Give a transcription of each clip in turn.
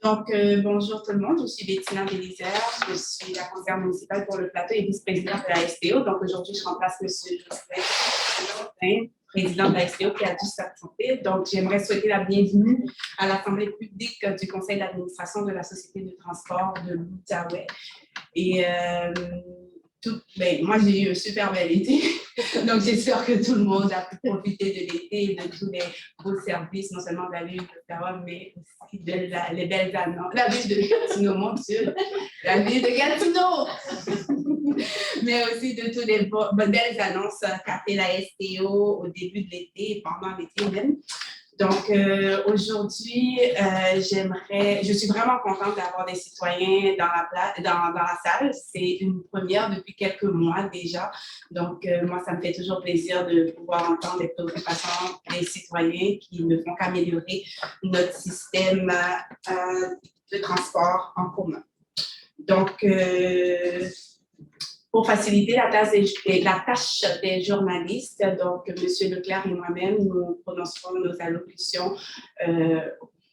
Donc, bonjour tout le monde, je suis Bettina Bélizer, je suis la conseillère municipale pour le plateau et vice-présidente de la STO. Donc, aujourd'hui, je remplace M. Joseph, président de la STO, qui a dû s'absenter. Donc, j'aimerais souhaiter la bienvenue à l'Assemblée publique du conseil d'administration de la Société de transport de l'Outaouais. Et moi, j'ai eu un super bel été, donc j'espère que tout le monde a pu profiter de l'été et de tous les beaux services, non seulement de la ville de Ottawa, mais aussi de les belles annonces. La ville de Gatineau, mon Dieu, la ville de Gatineau, mais aussi de toutes les belles annonces qu'a fait la STO au début de l'été et pendant l'été même. Donc, aujourd'hui, je suis vraiment contente d'avoir des citoyens dans la salle. C'est une première depuis quelques mois déjà. Donc, moi, ça me fait toujours plaisir de pouvoir entendre les préoccupations des citoyens qui ne font qu'améliorer notre système de transport en commun. Donc, pour faciliter la tâche des journalistes, donc M. Leclerc et moi-même, nous prononcerons nos allocutions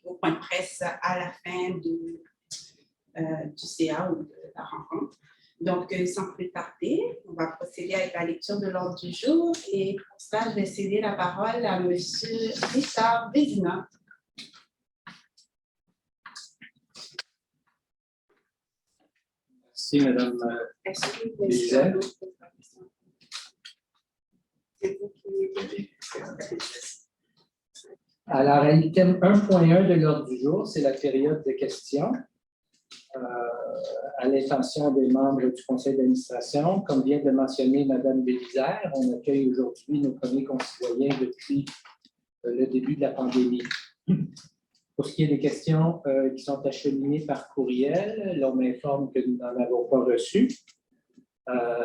au point de presse à la fin du CA ou de la rencontre. Donc, sans plus tarder, on va procéder avec la lecture de l'ordre du jour. Et pour ça, je vais céder la parole à M. Richard Vézina. Merci, Madame Bélizer. Alors, l'item 1.1 de l'ordre du jour, c'est la période de questions à l'intention des membres du conseil d'administration. Comme vient de mentionner Madame Bélizer, on accueille aujourd'hui nos premiers concitoyens depuis le début de la pandémie. Pour ce qui est des questions qui sont acheminées par courriel, l'on m'informe que nous n'en avons pas reçu.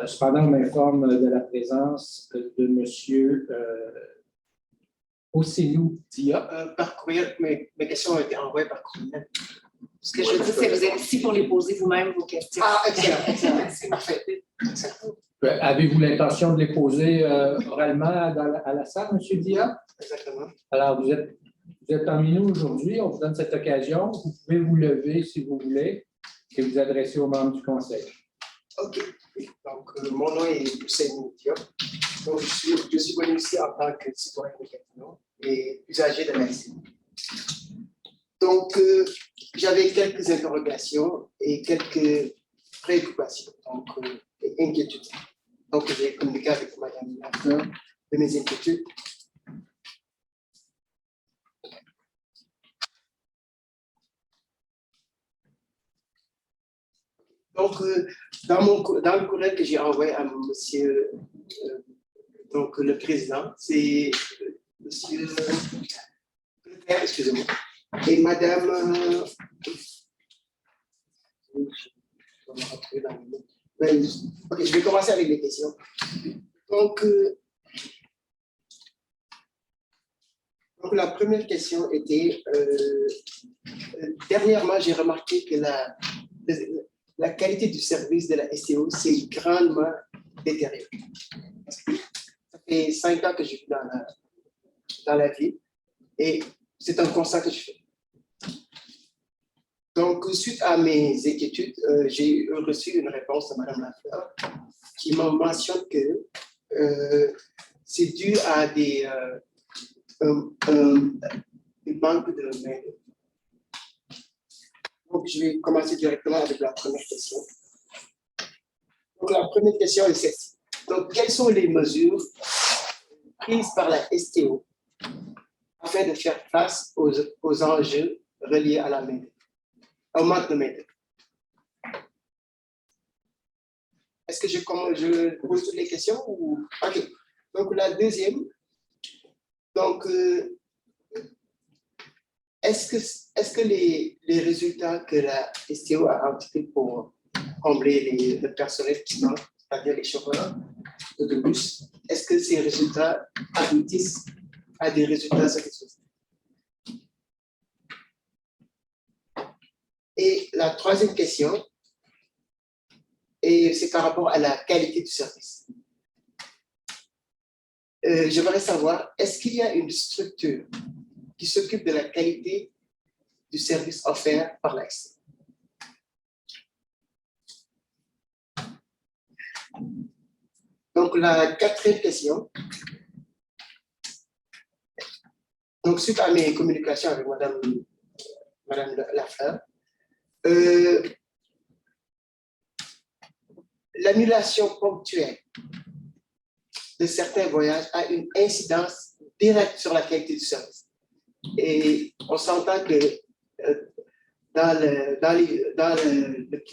Cependant, on m'informe de la présence de M. Osenou Dia. Par courriel, mes questions ont été envoyées par courriel. Ce que je veux dire, c'est que vous êtes ici pour les poser vous-même, vos questions. Ah, excellent, c'est parfait. Avez-vous l'intention de les poser oralement à la salle, M. Dia? Exactement. Alors, vous êtes parmi nous aujourd'hui, on vous donne cette occasion. Vous pouvez vous lever si vous voulez et vous adresser aux membres du conseil. OK. Donc, mon nom est Ousseini Diop. Donc, je suis venu ici en tant que citoyen de Gatineau et usager de la STO. Donc, j'avais quelques interrogations et quelques préoccupations, donc, et inquiétudes. Donc, j'ai communiqué avec Mme Lafleur de mes inquiétudes. Donc, dans le courriel que j'ai envoyé à monsieur, donc le président, c'est monsieur le père, excusez-moi, et madame, ok, je vais commencer avec les questions. Donc la première question était, dernièrement, j'ai remarqué que la qualité du service de la STO s'est grandement détériorée. Ça fait 5 ans que je vis dans la ville et c'est un constat que je fais. Donc, suite à mes inquiétudes, j'ai reçu une réponse de Mme Lafleur qui me mentionne que c'est dû à un manque de main-d'œuvre. Donc, je vais commencer directement avec la première question. Donc, la première question est celle-ci. Donc, quelles sont les mesures prises par la STO afin de faire face aux enjeux reliés à la main-d'œuvre, au manque de main-d'œuvre? Est-ce que je pose toutes les questions ou... OK. Donc, la deuxième. Donc, est-ce que les résultats que la STO a anticipés pour combler le personnel qui manque, c'est-à-dire les chauffeurs d'autobus, est-ce que ces résultats aboutissent à des résultats satisfaisants? Et la troisième question, c'est par rapport à la qualité du service. J'aimerais savoir, est-ce qu'il y a une structure qui s'occupe de la qualité du service offert par la STO. Donc, la quatrième question. Donc, suite à mes communications avec Madame Lafleur, l'annulation ponctuelle de certains voyages a une incidence directe sur la qualité du service. Et on s'entend que dans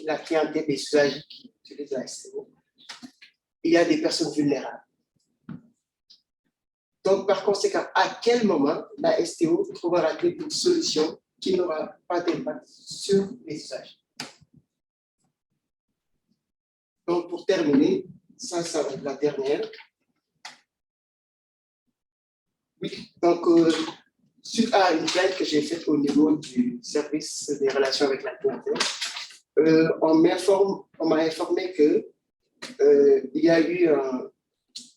la clientèle des usagers qui utilisent la STO, il y a des personnes vulnérables. Donc, par conséquent, à quel moment la STO trouvera-t-elle une solution qui n'aura pas d'impact sur les usagers? Donc, pour terminer, ça va être la dernière. Oui, donc, suite à une plainte que j'ai faite au niveau du service des relations avec la clientèle, on m'a informé que il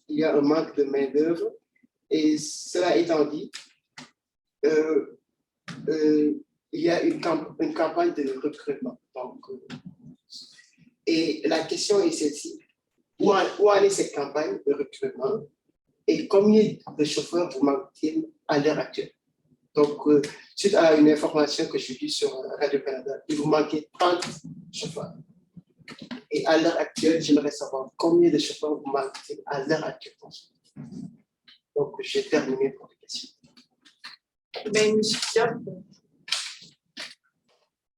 y a un manque de main-d'œuvre, et cela étant dit, il y a une campagne de recrutement. Donc, et la question est celle-ci: où en est cette campagne de recrutement et combien de chauffeurs vous manque-t-il à l'heure actuelle? Donc, suite à une information que j'ai vue sur Radio-Canada, il vous manquait 30 chauffeurs. Et à l'heure actuelle, j'aimerais savoir combien de chauffeurs vous manque-t-il à l'heure actuelle. Donc, j'ai terminé pour les questions.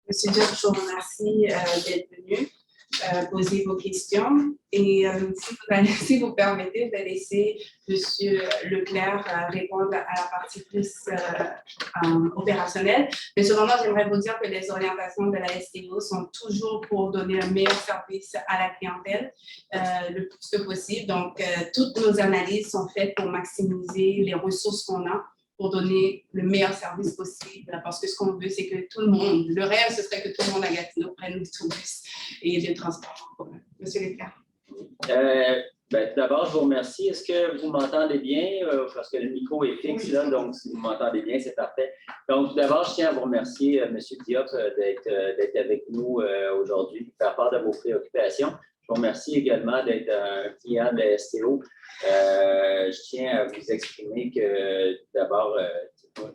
Monsieur Diop, je vous remercie d'être venu poser vos questions. Et si vous permettez, je vais laisser Monsieur Leclerc répondre à la partie plus opérationnelle. Mais cependant, j'aimerais vous dire que les orientations de la STO sont toujours pour donner un meilleur service à la clientèle le plus que possible. Donc, toutes nos analyses sont faites pour maximiser les ressources qu'on a, pour donner le meilleur service possible, parce que ce qu'on veut, c'est que tout le monde, le rêve, ce serait que tout le monde à Gatineau prenne l'autobus et le transport en commun. Monsieur Leclerc. D'abord, je vous remercie. Est-ce que vous m'entendez bien? Parce que le micro est fixe, là, donc si vous m'entendez bien, c'est parfait. Donc, d'abord, je tiens à vous remercier, M. Diop, d'être avec nous aujourd'hui, de faire part de vos préoccupations. Je vous remercie également d'être un client de la STO. Je tiens à vous exprimer que, d'abord,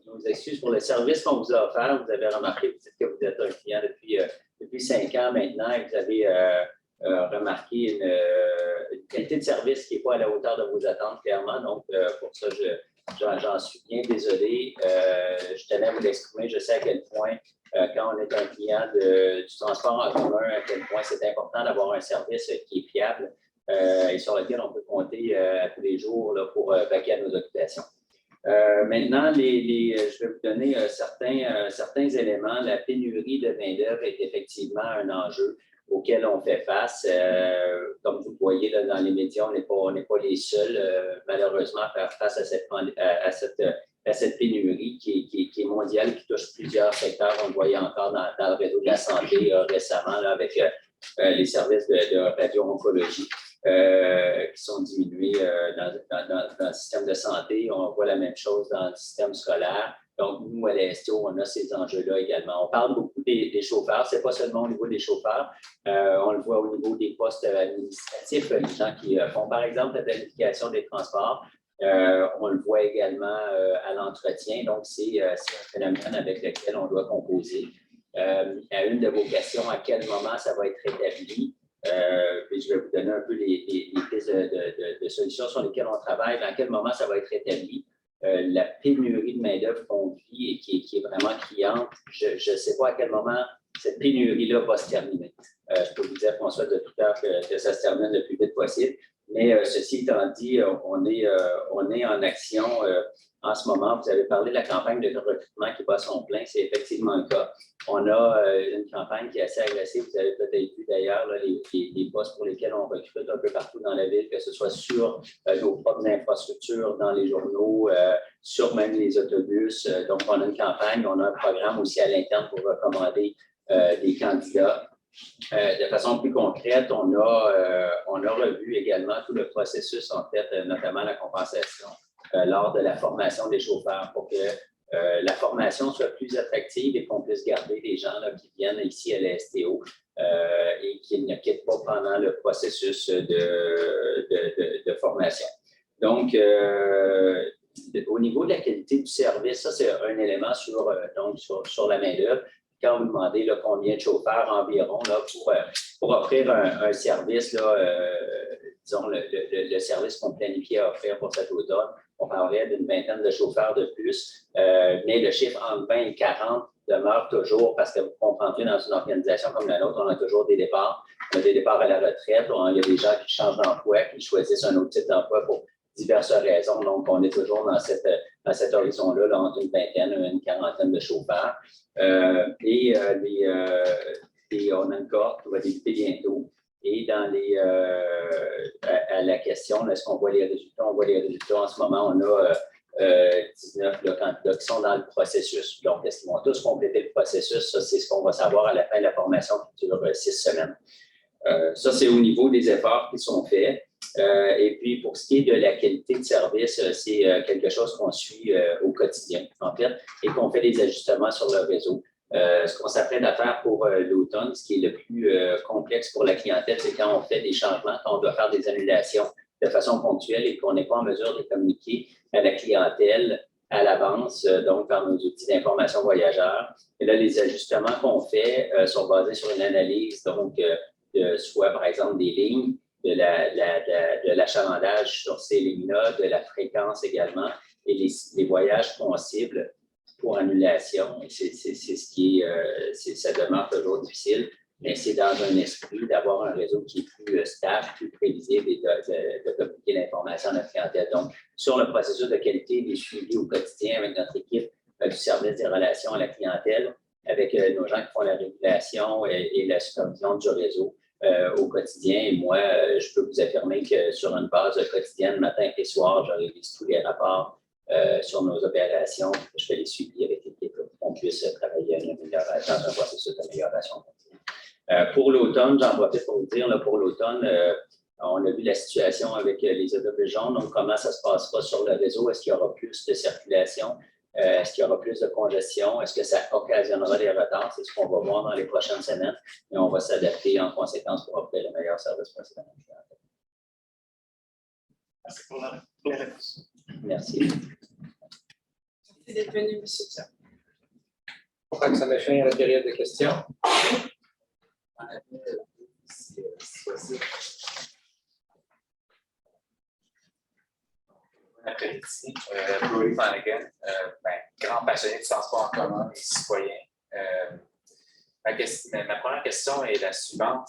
nos excuses pour le service qu'on vous a offert. Vous avez remarqué, vous dites que vous êtes un client depuis 5 ans maintenant et vous avez remarqué une qualité de service qui n'est pas à la hauteur de vos attentes, clairement. Donc, pour ça, j'en suis bien désolé. Je tenais à vous l'exprimer. Je sais à quel point, quand on est un client du transport en commun, à quel point c'est important d'avoir un service qui est fiable et sur lequel on peut compter à tous les jours là, pour vaquer à nos occupations. Maintenant, je vais vous donner certains éléments. La pénurie de main-d'œuvre est effectivement un enjeu auquel on fait face. Comme vous le voyez là, dans les médias, on n'est pas les seuls, malheureusement, à faire face à cette pénurie qui est mondiale, qui touche plusieurs secteurs. On le voyait encore dans le réseau de la santé récemment là, avec les services de radio-oncologie qui sont diminués dans le système de santé. On voit la même chose dans le système scolaire. Donc, nous, à la STO, on a ces enjeux-là également. On parle beaucoup des chauffeurs. Ce n'est pas seulement au niveau des chauffeurs. On le voit au niveau des postes administratifs, les gens qui font, par exemple, la planification des transports. On le voit également à l'entretien. Donc, c'est un phénomène avec lequel on doit composer. À une de vos questions, à quel moment ça va être rétabli? Puis je vais vous donner un peu les pistes de solutions sur lesquelles on travaille. À quel moment ça va être rétabli? La pénurie de main-d'œuvre qu'on vit et qui est vraiment criante, je ne sais pas à quel moment cette pénurie-là va se terminer. Je peux vous dire qu'on souhaite de tout cœur que ça se termine le plus vite possible. Mais ceci étant dit, on est en action en ce moment. Vous avez parlé de la campagne de recrutement qui bat son plein. C'est effectivement le cas. On a une campagne qui est assez agressive. Vous avez peut-être vu d'ailleurs les postes pour lesquels on recrute un peu partout dans la ville, que ce soit sur nos propres infrastructures, dans les journaux, sur même les autobus. Donc, on a une campagne. On a un programme aussi à l'interne pour recommander des candidats. De façon plus concrète, on a revu également tout le processus, en fait, notamment la compensation lors de la formation des chauffeurs pour que la formation soit plus attractive et qu'on puisse garder les gens là, qui viennent ici à la STO et qu'ils ne quittent pas pendant le processus de formation. Donc, au niveau de la qualité du service, ça, c'est un élément sur la main-d'œuvre. Quand vous demandez là, combien de chauffeurs environ là, pour offrir un service, là, disons le service qu'on planifiait à offrir pour cet automne, on parlerait d'une vingtaine de chauffeurs de plus, mais le chiffre entre 20 et 40 demeure toujours parce que vous comprendrez, dans une organisation comme la nôtre, on a toujours des départs. On a des départs à la retraite, il y a des gens qui changent d'emploi, qui choisissent un autre type d'emploi pour diverses raisons. Donc, on est toujours dans cet horizon-là, là, entre une vingtaine et une quarantaine de chauffeurs. Et on a une cohorte qui va débuter bientôt. Et dans à la question, est-ce qu'on voit les résultats? On voit les résultats. En ce moment, on a 19 candidats qui sont dans le processus. Donc, est-ce qu'ils vont tous compléter le processus? Ça, c'est ce qu'on va savoir à la fin de la formation qui dure 6 semaines. Ça, c'est au niveau des efforts qui sont faits. Et puis, pour ce qui est de la qualité de service, c'est quelque chose qu'on suit au quotidien, en fait, et qu'on fait des ajustements sur le réseau. Ce qu'on s'apprête à faire pour l'automne, ce qui est le plus complexe pour la clientèle, c'est quand on fait des changements, quand on doit faire des annulations de façon ponctuelle et qu'on n'est pas en mesure de communiquer à la clientèle à l'avance, donc par nos outils d'information voyageurs. Et là, les ajustements qu'on fait sont basés sur une analyse, donc, soit par exemple des lignes, de l'achalandage sur ces lignes-là, de la fréquence également, et les voyages possibles pour annulation. C'est ce qui ça demeure toujours difficile, mais c'est dans un esprit d'avoir un réseau qui est plus stable, plus prévisible et de communiquer l'information à notre clientèle. Donc, sur le processus de qualité, des suivis au quotidien avec notre équipe du service des relations à la clientèle, avec nos gens qui font la régulation et la supervision du réseau au quotidien. Et moi, je peux vous affirmer que sur une base quotidienne, matin et soir, je révise tous les rapports sur nos opérations. Je fais les suivis avec l'équipe pour qu'on puisse travailler dans un processus d'amélioration continue. Pour l'automne, j'en profite pour vous dire, là, pour l'automne, on a vu la situation avec les autobus jaunes, donc comment ça se passera sur le réseau, est-ce qu'il y aura plus de circulation, est-ce qu'il y aura plus de congestion, est-ce que ça occasionnera des retards, c'est ce qu'on va voir dans les prochaines semaines, et on va s'adapter en conséquence pour offrir le meilleur service possible. Merci pour la réponse. Merci. Merci d'être venu, M. Diop. Je crois que ça met fin à la période de questions. Bon après-midi, Brody Flanagan, grand passionné de transport en commun et citoyen. Ma première question est la suivante.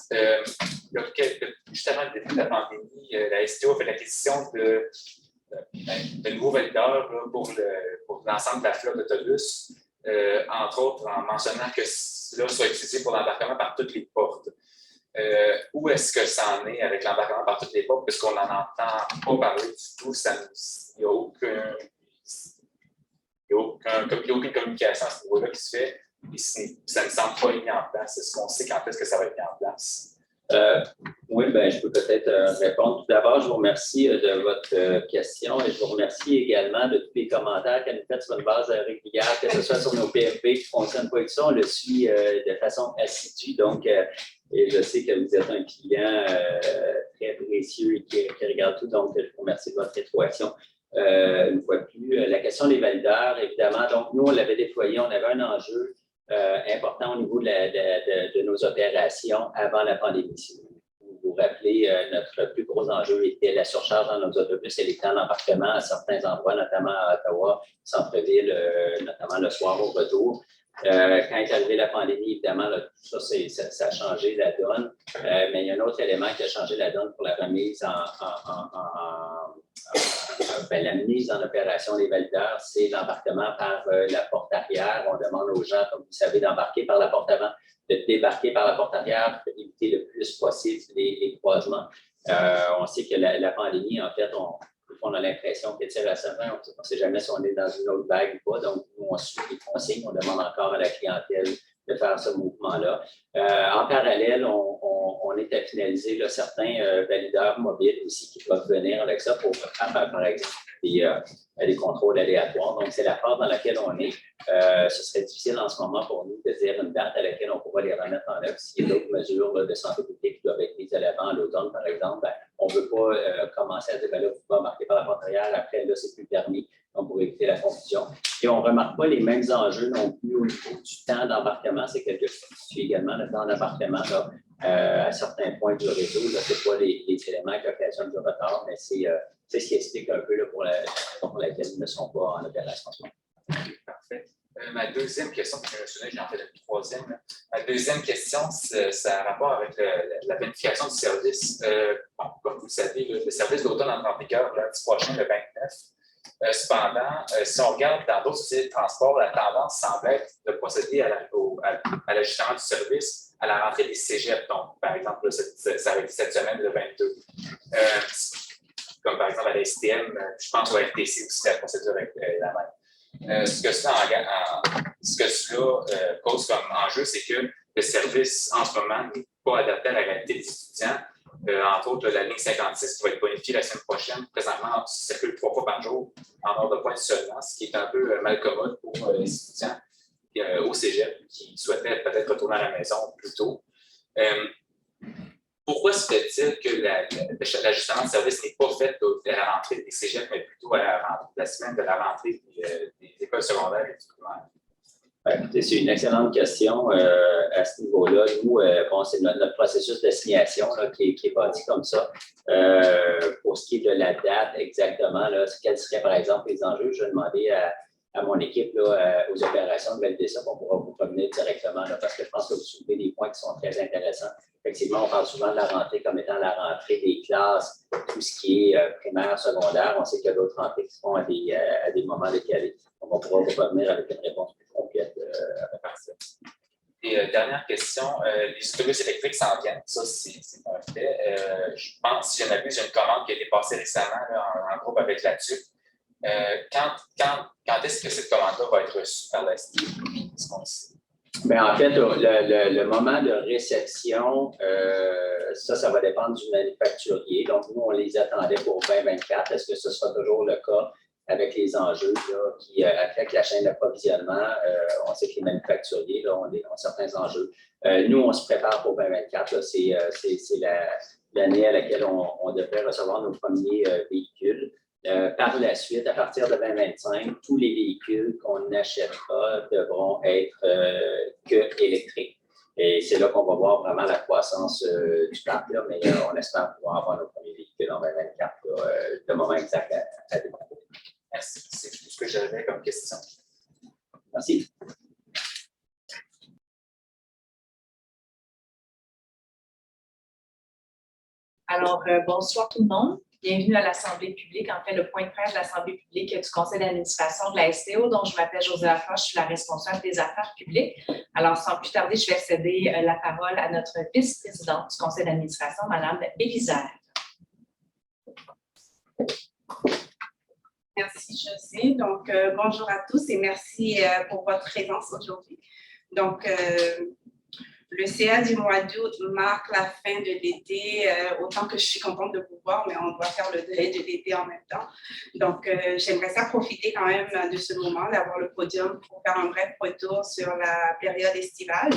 Juste avant le début de la pandémie, la STO a fait l'acquisition de nouveaux valideurs là, pour l'ensemble de la flotte d'autobus, entre autres en mentionnant que cela soit utilisé pour l'embarquement par toutes les portes. Où est-ce que ça en est avec l'embarquement par toutes les portes, puisqu'on n'en entend pas parler du tout, il n'y a aucune communication à ce niveau-là qui se fait, et ça ne semble pas être mis en place. Est-ce qu'on sait quand est-ce que ça va être mis en place? Oui, bien, je peux peut-être répondre. Tout d'abord, je vous remercie de votre question et je vous remercie également de tous les commentaires qu'elle nous fait sur une base régulière, que ce soit sur nos PMP qui ne fonctionnent pas avec ça. On le suit de façon assidue. Donc, et je sais que vous êtes un client très précieux et qui regarde tout. Donc, je vous remercie de votre rétroaction. Une fois de plus, la question des valideurs, évidemment. Donc, nous, on l'avait déployé. On avait un enjeu important au niveau de nos opérations avant la pandémie. Si vous vous rappelez, notre plus gros enjeu était la surcharge dans nos autobus et les temps d'embarquement à certains endroits, notamment à Ottawa, centre-ville, notamment le soir au retour. Quand est arrivée la pandémie, évidemment, là, tout ça, ça a changé la donne. Mais il y a un autre élément qui a changé la donne pour la remise la mise en opération des valideurs, c'est l'embarquement par la porte arrière. On demande aux gens, comme vous savez, d'embarquer par la porte avant, de débarquer par la porte arrière pour éviter le plus possible les croisements. On sait que la pandémie, en fait, on a l'impression qu'elle tire à sa fin. On ne sait jamais si on est dans une autre vague ou pas. Donc, nous, on suit les consignes. On demande encore à la clientèle de faire ce mouvement-là. En parallèle, on est à finaliser là, certains valideurs mobiles aussi qui peuvent venir avec ça pour faire, par exemple, des contrôles aléatoires. Donc, c'est la phase dans laquelle on est. Ce serait difficile en ce moment pour nous de dire une date à laquelle on pourra les remettre en œuvre. S'il y a d'autres mesures là, de santé publique qui doivent être mises à l'avant à l'automne, par exemple, ben, on ne veut pas commencer à dire ben là, vous pouvez marquer par la porte arrière, après, là, c'est plus permis. Donc, pour éviter la confusion. Et on ne remarque pas les mêmes enjeux non plus au niveau du temps d'embarquement. C'est quelque chose qui suit également le temps d'embarquement à certains points du réseau. Ce n'est pas les éléments qui occasionnent du retard, mais c'est ce qui explique un peu là, pour laquelle ils ne sont pas en opération en ce moment. Parfait. Ma deuxième question, je me souviens, j'en fais la troisième. Là. Ma deuxième question, ça a rapport avec la planification du service. Bon, comme vous le savez, le service d'automne entre en vigueur lundi prochain, le 29. Cependant, si on regarde dans d'autres sociétés de transport, la tendance semble être de procéder à l'ajustement du service à la rentrée des cégeps. Donc, par exemple, ça va être cette semaine, le 22. Comme par exemple à la STM, je pense au FTC aussi, la procédure est la même. Ce que cela cause comme enjeu, c'est que le service en ce moment n'est pas adapté à la réalité des étudiants. Entre autres, la ligne 56 qui va être bonifiée la semaine prochaine, présentement, circule 3 fois par jour en heure de pointe seulement, ce qui est un peu mal commode pour les étudiants au cégep qui souhaitaient peut-être retourner à la maison plus tôt. Pourquoi se fait-il que l'ajustement de service n'est pas fait à la rentrée des cégeps, mais plutôt à la semaine de la rentrée des écoles secondaires et du primaire? C'est une excellente question à ce niveau-là. Nous, c'est notre processus d'assignation qui est bâti comme ça. Pour ce qui est de la date exactement, là, quels seraient par exemple les enjeux, je vais demander à mon équipe là, aux opérations de valider ça pour pouvoir vous revenir directement là, parce que je pense que vous soulevez des points qui sont très intéressants. Effectivement, on parle souvent de la rentrée comme étant la rentrée des classes, tout ce qui est primaire, secondaire. On sait qu'il y a d'autres rentrées qui se font à des moments décalés. On va pouvoir vous revenir avec une réponse plus complète à la partie. Et dernière question, les autobus électriques s'en viennent, ça c'est un fait. Je pense, si je n'abuse, il y a une commande qui a été passée récemment là, en groupe avec la TUC. Quand est-ce que cette commande-là va être reçue par la STI? Est-ce qu'on le sait? Bien, en fait, le moment de réception, ça va dépendre du manufacturier. Donc, nous, on les attendait pour 2024. Est-ce que ce sera toujours le cas avec les enjeux là, qui affectent la chaîne d'approvisionnement? On sait que les manufacturiers là, ont certains enjeux. Nous, on se prépare pour 2024. C'est l'année à laquelle on devrait recevoir nos premiers véhicules. Par la suite, à partir de 2025, tous les véhicules qu'on achètera devront être que électriques. Et c'est là qu'on va voir vraiment la croissance du parc, là, mais on espère pouvoir avoir nos premiers véhicules en 2024. Le moment exact à découvrir. Merci. C'est tout ce que j'avais comme question. Merci. Alors, bonsoir tout le monde. Bienvenue à l'Assemblée publique, en fait, le point de presse de l'Assemblée publique du Conseil d'administration de la STO, dont je m'appelle Josée Lafroche, je suis la responsable des affaires publiques. Alors, sans plus tarder, je vais céder la parole à notre vice-présidente du Conseil d'administration, Mme Bélizaire. Merci, Josée. Donc, bonjour à tous et merci pour votre présence aujourd'hui. Donc, le CA du mois d'août marque la fin de l'été, autant que je suis contente de vous voir, mais on doit faire le deuil de l'été en même temps. Donc, j'aimerais ça profiter quand même de ce moment, d'avoir le podium pour faire un bref retour sur la période estivale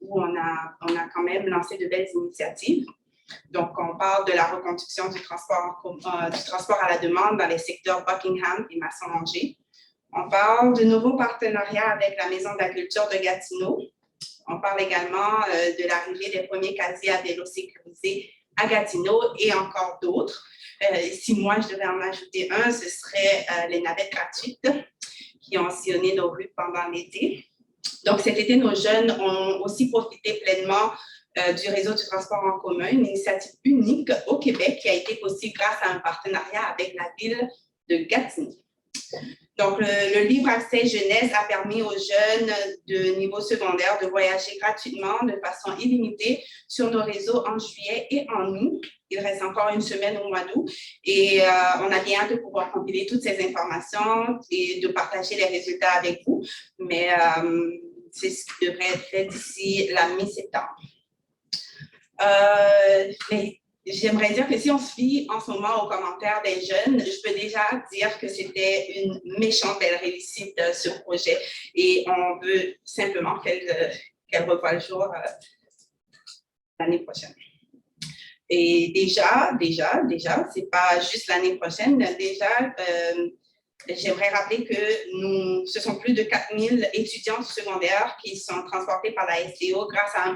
où on a quand même lancé de belles initiatives. Donc, on parle de la reconduction du transport à la demande dans les secteurs Buckingham et Masson-Angers. On parle de nouveaux partenariats avec la Maison de la culture de Gatineau. On parle également de l'arrivée des premiers casiers à vélo sécurisés à Gatineau et encore d'autres. Si moi, je devais en ajouter un, ce serait les navettes gratuites qui ont sillonné nos rues pendant l'été. Donc, cet été, nos jeunes ont aussi profité pleinement du réseau du transport en commun, une initiative unique au Québec qui a été possible grâce à un partenariat avec la ville de Gatineau. Donc, le livre Accès Jeunesse a permis aux jeunes de niveau secondaire de voyager gratuitement de façon illimitée sur nos réseaux en juillet et en août. Il reste encore une semaine au mois d'août et on a bien hâte de pouvoir compiler toutes ces informations et de partager les résultats avec vous. Mais c'est ce qui devrait être fait d'ici la mi-septembre. Mais j'aimerais dire que si on se fie en ce moment aux commentaires des jeunes, je peux déjà dire que c'était une méchante belle réussite, ce projet. Et on veut simplement qu'elle revoie le jour l'année prochaine. Et déjà, c'est pas juste l'année prochaine, déjà, j'aimerais rappeler que ce sont plus de 4000 étudiants secondaires qui sont transportés par la STO grâce à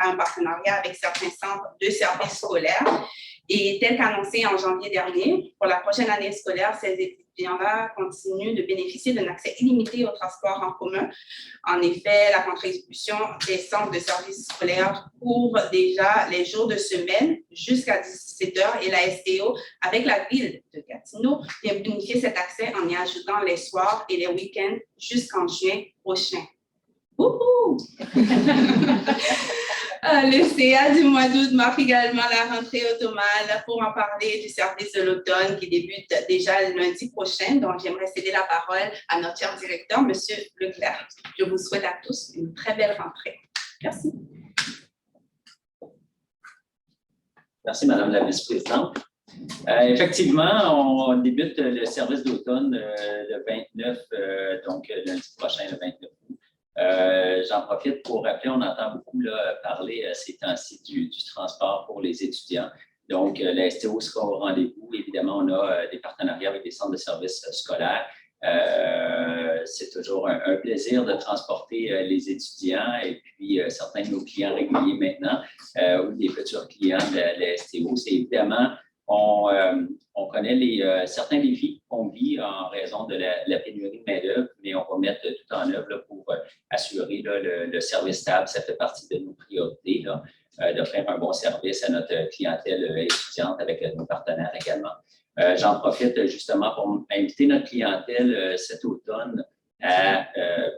un partenariat avec certains centres de services scolaires. Et tel qu'annoncé en janvier dernier, pour la prochaine année scolaire, ces étudiants-là continuent de bénéficier d'un accès illimité au transport en commun. En effet, la contribution des centres de services scolaires couvre déjà les jours de semaine jusqu'à 17h et la STO, avec la ville de Gatineau, vient bonifier cet accès en y ajoutant les soirs et les week-ends jusqu'en juin prochain. Wouhou! Le CA du mois d'août marque également la rentrée automate pour en parler du service de l'automne qui débute déjà lundi prochain. Donc, j'aimerais céder la parole à notre cher directeur, M. Leclerc. Je vous souhaite à tous une très belle rentrée. Merci. Merci, Madame la vice-présidente. Effectivement, on débute le service d'automne le 29, donc lundi prochain, le 29 août. J'en profite pour rappeler, on entend beaucoup parler ces temps-ci du transport pour les étudiants. Donc, la STO sera au rendez-vous. Évidemment, on a des partenariats avec des centres de services scolaires. C'est toujours un plaisir de transporter les étudiants et puis certains de nos clients réguliers maintenant ou des futurs clients de la STO. C'est évidemment, on connaît certains défis qu'on vit en raison de la pénurie de main-d'œuvre, mais on va mettre tout en œuvre là, pour assurer le service stable. Ça fait partie de nos priorités, d'offrir un bon service à notre clientèle étudiante avec nos partenaires également. J'en profite justement pour inviter notre clientèle cet automne,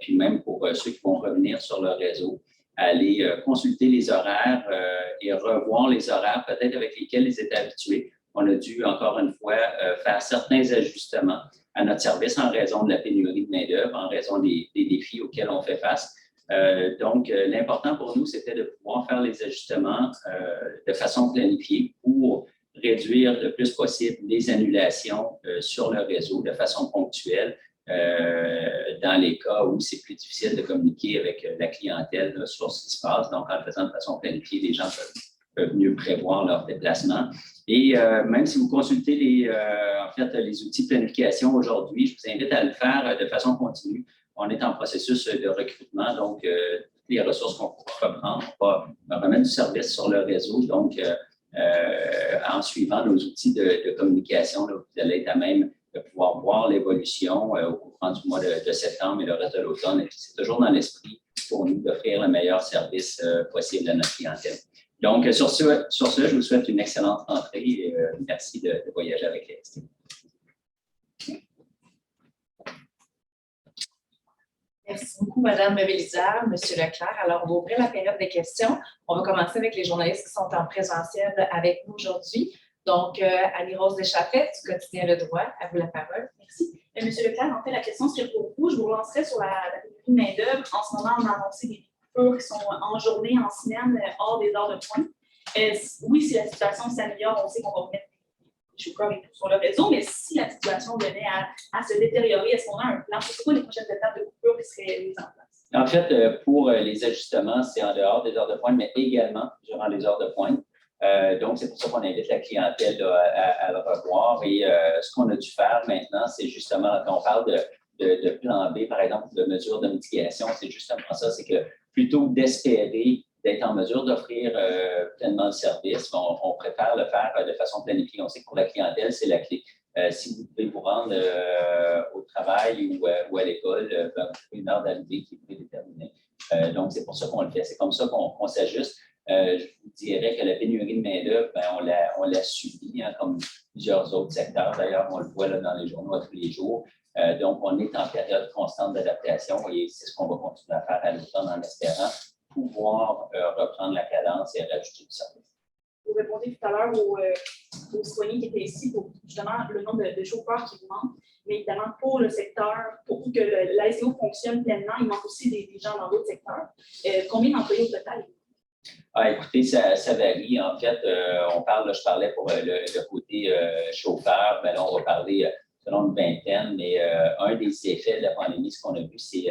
puis même pour ceux qui vont revenir sur le réseau, à aller consulter les horaires et revoir les horaires peut-être avec lesquels ils étaient habitués. On a dû, encore une fois, faire certains ajustements à notre service en raison de la pénurie de main-d'œuvre, en raison des défis auxquels on fait face. Donc, l'important pour nous, c'était de pouvoir faire les ajustements de façon planifiée pour réduire le plus possible les annulations sur le réseau de façon ponctuelle dans les cas où c'est plus difficile de communiquer avec la clientèle sur ce qui se passe. Donc, en le faisant de façon planifiée, les gens peuvent mieux prévoir leur déplacement. Et même si vous consultez les outils de planification aujourd'hui, je vous invite à le faire de façon continue. On est en processus de recrutement, donc toutes les ressources qu'on pourra reprendre, on va remettre du service sur le réseau. Donc, en suivant nos outils de communication, là, vous allez être à même de pouvoir voir l'évolution au courant du mois de septembre et le reste de l'automne. Et c'est toujours dans l'esprit pour nous d'offrir le meilleur service possible à notre clientèle. Donc, sur ce, je vous souhaite une excellente rentrée et merci de voyager avec les STO. Merci beaucoup, Mme Bélisard, M. Leclerc. Alors, on va ouvrir la période des questions. On va commencer avec les journalistes qui sont en présentiel avec nous aujourd'hui. Donc, Annie-Rose Deschâtelet, du quotidien Le Droit, à vous la parole. Merci. Monsieur Leclerc, en fait, la question serait pour vous. Je vous relancerai sur la pénurie de main-d'œuvre. En ce moment, on a annoncé des coupures qui sont en journée, en semaine, hors des heures de pointe. Oui, si la situation s'améliore, on sait qu'on va remettre des chauffeurs et tout sur le réseau, mais si la situation venait à se détériorer, est-ce qu'on a un plan? C'est quoi les prochaines étapes de coupure qui seraient mises en place? En fait, pour les ajustements, c'est en dehors des heures de pointe, mais également durant les heures de pointe. Donc, c'est pour ça qu'on invite la clientèle à le revoir. Et ce qu'on a dû faire maintenant, c'est justement, quand on parle de plan B, par exemple, de mesures de mitigation, c'est justement ça, c'est que plutôt d'espérer d'être en mesure d'offrir pleinement le service, on préfère le faire de façon planifiée. On sait que pour la clientèle, c'est la clé. Si vous devez vous rendre au travail ou à l'école, vous avez une heure d'arrivée qui est prédéterminée. Donc, c'est pour ça qu'on le fait. C'est comme ça qu'on s'ajuste. Je vous dirais que la pénurie de main-d'œuvre, on l'a subi, comme plusieurs autres secteurs. D'ailleurs, on le voit là, dans les journaux à tous les jours. Donc, on est en période constante d'adaptation et c'est ce qu'on va continuer à faire à l'automne en espérant pouvoir reprendre la cadence et rajouter du service. vous répondiez tout à l'heure aux citoyens qui étaient ici pour justement le nombre de chauffeurs qui vous manquent. Mais évidemment, pour le secteur, pour que la SEO fonctionne pleinement, il manque aussi des gens dans d'autres secteurs. Combien d'employés au total? Écoutez, ça varie. En fait, je parlais pour le côté chauffeur, mais là, on va parler selon une vingtaine, mais un des effets de la pandémie, ce qu'on a vu, c'est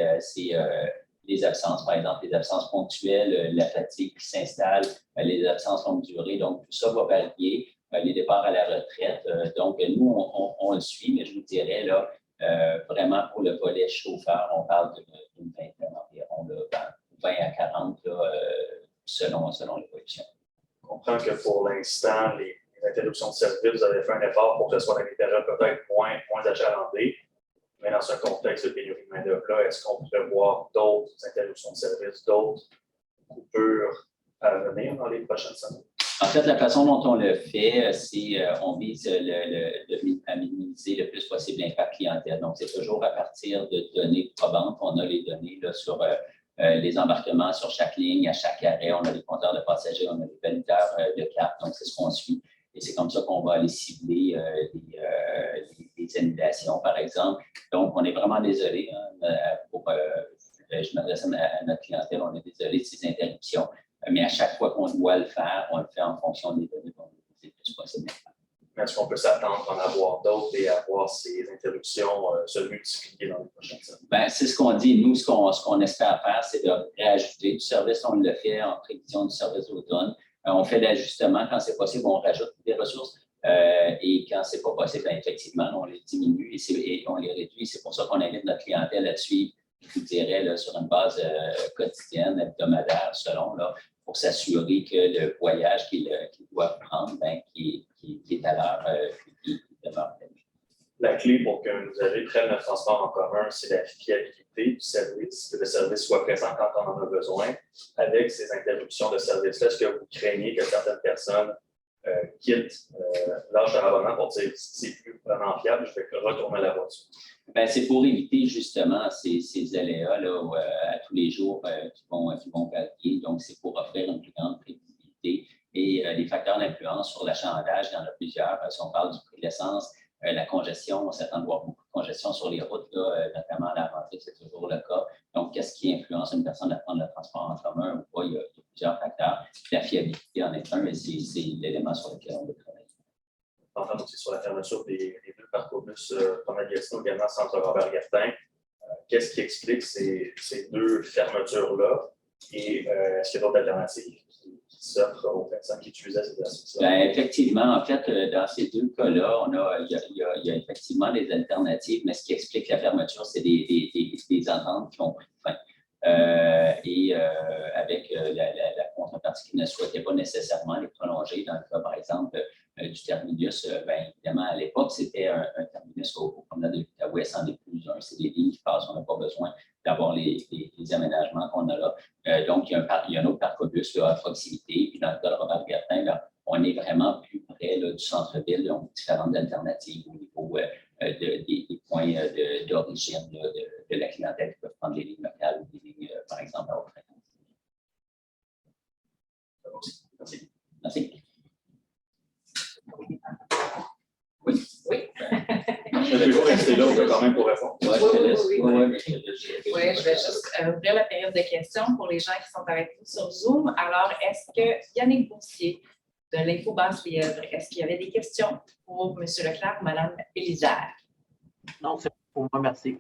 les absences, par exemple, les absences ponctuelles, la fatigue qui s'installe, les absences longue durée. Donc, tout ça va varier. Les départs à la retraite. Donc, nous, on le suit, mais je vous dirais, là, vraiment pour le volet chauffeur, on parle d'une vingtaine environ, 20 à 40 là, selon l'évolution. Je comprends que pour l'instant, les interruptions de service, vous avez fait un effort pour que ce soit dans des périodes peut-être moins achalandées. Mais dans ce contexte de pénurie de main-d'œuvre-là, est-ce qu'on pourrait voir d'autres interruptions de service, d'autres coupures à venir dans les prochaines semaines? En fait, la façon dont on le fait, c'est on vise à minimiser le plus possible l'impact clientèle. Donc, c'est toujours à partir de données probantes. On a les données là, sur les embarquements sur chaque ligne, à chaque arrêt. On a les compteurs de passagers, on a les valideurs de cartes. Donc, c'est ce qu'on suit. Et c'est comme ça qu'on va aller cibler les annulations, par exemple. Donc, on est vraiment désolé. Je m'adresse à notre clientèle, on est désolé de ces interruptions. Mais à chaque fois qu'on doit le faire, on le fait en fonction des données qu'on a le plus possible. Est-ce qu'on peut s'attendre à en avoir d'autres et à voir ces interruptions se multiplier dans les prochaines semaines? C'est ce qu'on dit. Nous, ce qu'on espère faire, c'est de réajouter du service. On le fait en prévision du service d'automne. On fait l'ajustement. Quand c'est possible, on rajoute des ressources. Et quand ce n'est pas possible, effectivement, on les diminue et on les réduit. C'est pour ça qu'on invite notre clientèle à suivre, je vous dirais, là, sur une base quotidienne, hebdomadaire, selon, là, pour s'assurer que le voyage qu'ils doivent prendre, qui est à l'heure, qui demeure. La clé pour qu'un usager prenne le transport en commun, c'est la fiabilité du service, que le service soit présent quand on en a besoin. Avec ces interruptions de service-là, est-ce que vous craignez que certaines personnes quittent l'âge de l'abonnement pour dire c'est plus vraiment fiable, je vais retourner à la voiture? C'est pour éviter justement ces aléas là, à tous les jours qui vont varier. Donc, c'est pour offrir une plus grande prévisibilité. Et les facteurs d'influence sur l'achalandage, il y en a plusieurs. Si on parle du prix de l'essence, la congestion, on s'attend de voir beaucoup de congestion sur les routes, là, notamment à la rentrée, c'est toujours le cas. Donc, qu'est-ce qui influence une personne à prendre le transport en commun ou pas? Il y a plusieurs facteurs. La fiabilité en est un, mais c'est l'élément sur lequel on veut travailler. On entend aussi sur la fermeture des deux parcours-bus Promenade-Gatineau, également Centre Robert-Gartin. Qu'est-ce qui explique ces deux fermetures-là? Et est-ce qu'il y a d'autres alternatives qui s'offrent aux personnes qui utilisaient ces services-là? Effectivement, en fait, dans ces deux cas-là, il y a effectivement des alternatives, mais ce qui explique la fermeture, c'est des ententes qui ont pris fin. Avec la contrepartie qui ne souhaitait pas nécessairement les prolonger. Dans le cas, par exemple, du terminus, évidemment, à l'époque, c'était un terminus au promenade de l'Outaouais sans des plus un. C'est des lignes qui passent, on n'a pas besoin d'avoir les aménagements qu'on a là. Donc, il y a un autre parcours-bus à proximité. Puis, dans le cas de Robert-Gartin, on est vraiment plus près là, du centre-ville. Donc, différentes alternatives au niveau des points d'origine de la clientèle qui peuvent prendre les lignes locales ou des lignes, par exemple, à haute fréquence. Merci. Merci. Oui. Je vais toujours rester là, on peut quand même pour répondre. Ouais, je te laisse. Oui, je vais juste ouvrir la période de questions pour les gens qui sont avec nous sur Zoom. Alors, est-ce que Yannick Boursier de l'Info Basse-Lièvre, est-ce qu'il y avait des questions pour M. Leclerc ou Mme Bélisère? Non, c'est pour moi, merci.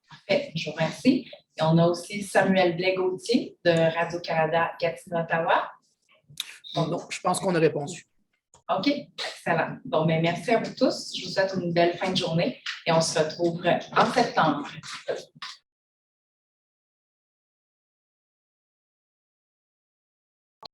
Parfait, je vous remercie. Et on a aussi Samuel Blais-Gauthier de Radio-Canada Gatineau-Ottawa. Non, je pense qu'on a répondu. OK, excellent. Bon, merci à vous tous. Je vous souhaite une belle fin de journée et on se retrouve en septembre.